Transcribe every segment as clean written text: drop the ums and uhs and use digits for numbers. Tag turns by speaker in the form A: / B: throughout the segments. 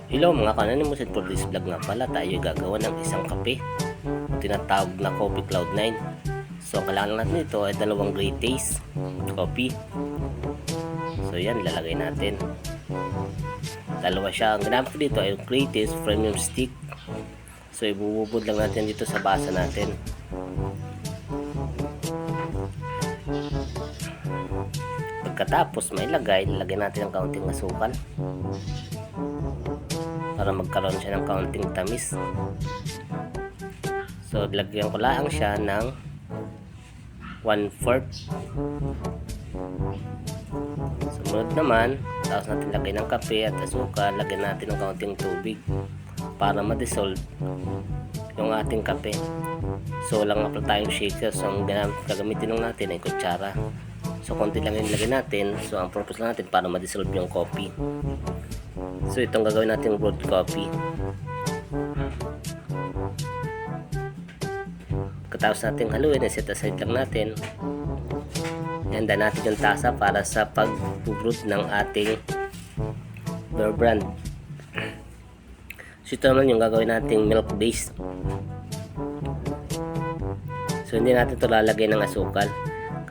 A: Hello mga kananimus, at for this vlog nga pala tayo gagawa ng isang kape tinatawag na Coffee Cloud9. So ang kailangan natin ito ay dalawang great taste coffee. So yan, lalagay natin dalawa siya. Ang ginamit ko dito ay great taste premium stick. So ibububod lang natin dito sa basa natin. Pagkatapos may lagay natin ng kaunting asukal para magkaroon siya ng kaunting tamis. So lagyan ko lang siya ng 1/4. Sumunod naman, tapos natin lagay ng kape at asukal, lagyan natin ng kaunting tubig para ma-dissolve yung ating kape. So lang nga tayong shaker. So ang gagamitin natin ay kutsara. So konti lang yung lagay natin. So ang purpose lang natin para ma-dissolve yung coffee. So itong gagawin natin brewed coffee. Pagkatapos natin haluin, set aside lang natin. Handa natin yung tasa para sa pag-brew ng ating beer brand. So ito naman yung gagawin nating milk base. So hindi natin ito lalagay ng asukal,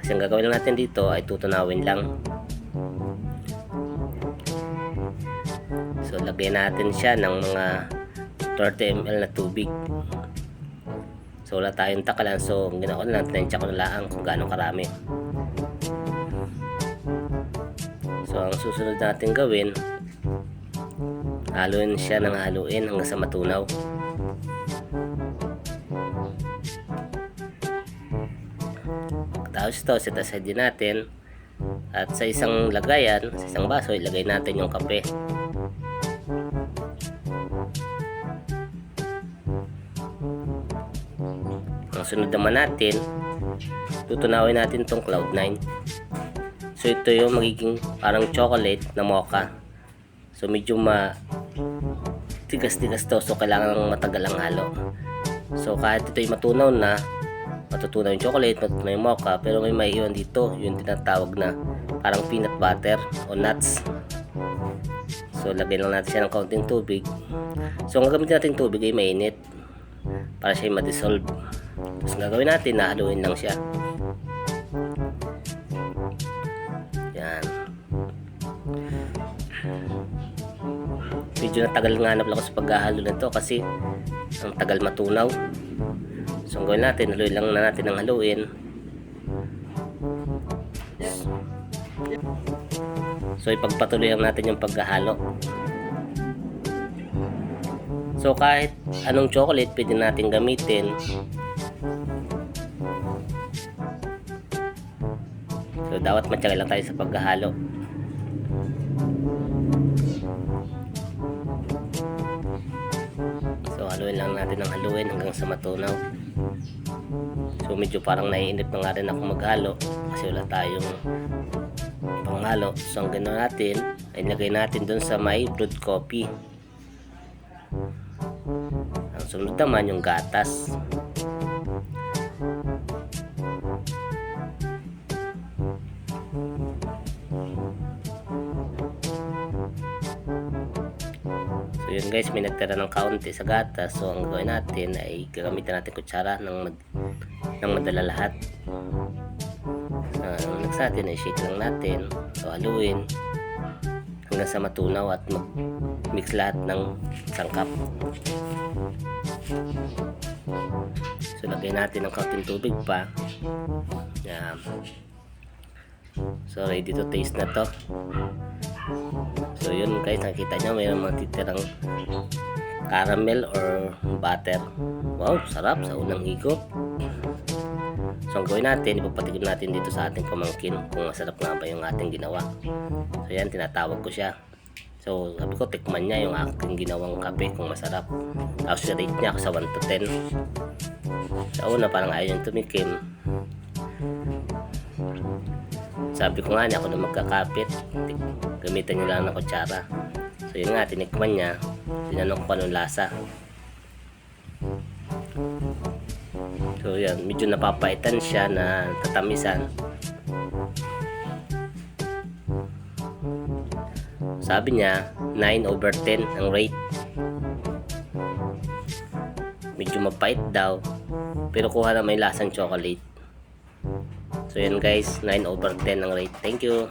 A: kasi ang gagawin lang natin dito ay tutunawin lang. So lagyan natin siya ng mga 30 ml na tubig. So wala tayong takalan, so ginawa ko na lang, tinensya ko na lang kung gaano karami. So ang susunod natin gawin, haluin siya ng haluin hanggang sa matunaw. Tapos ito, set aside din natin. At sa isang lagayan, sa isang baso, ilagay natin yung kape. Ang sunod naman natin, tutunawin natin tong Cloud9. So ito yung magiging parang chocolate na mocha. So medyo tigas-tigas to, so kailangan matagal ang halo. So kahit ito ay matunaw na, matutunaw yung chocolate, matutunaw yung mocha, pero may maiiwan dito, yung tinatawag na parang peanut butter o nuts. So lagay lang natin siya ng kaunting tubig. So ang gagamitin natin tubig ay mainit para siya ma-dissolve. Tapos gagawin natin, nahaluin lang siya. Yan. Medyo natagal nga hanap lang ako sa paghahalo nito kasi ang tagal matunaw. So ang gawin natin, haluin lang na natin ng haluin. So ipagpatuloy lang natin yung paghahalo. So kahit anong chocolate pwede natin gamitin. So dapat matyaga lang tayo sa paghahalo. So haluin lang natin ng haluin hanggang sa matunaw. So medyo parang naiinip na nga rin ako maghalo kasi wala tayong panghalo. So ang gano'n natin ay lagay natin dun sa may brewed coffee. Ang sunod naman yung gatas. So yun guys, may nagtira ng kaunti sa gatas. So ang gawin natin ay gagamitin natin kutsara ng madala lahat. Ang next natin ay shake lang natin. So haluin hanggang sa matunaw at mag-mix lahat ng sangkap. So lagay natin ng kaunting tubig pa. Yan. So ready to taste na to. So yun guys, nakita nyo mayroong mga titirang caramel or butter. Wow, sarap sa unang higop. So ang gawin natin, ipapatigil natin dito sa ating pamangkin kung masarap nga ba yung ating ginawa. So yan, tinatawag ko siya. So sabi ko, tikman niya yung aking ginawang kape kung masarap. Tapos rate niya ako sa 1 to 10. Sa una parang ayaw yung tumikim. Sabi ko nga niya, ako na magkakapit, gamitan niyo lang ng kutsara. So yun nga, tinikman niya. Tinanong ko anong lasa. So yan, medyo napapaitan siya na tatamisan. Sabi niya, 9/10 ang rate. Medyo mapait daw, pero kuha na may lasang chocolate. So yan guys, 9/10 ang rate. Thank you.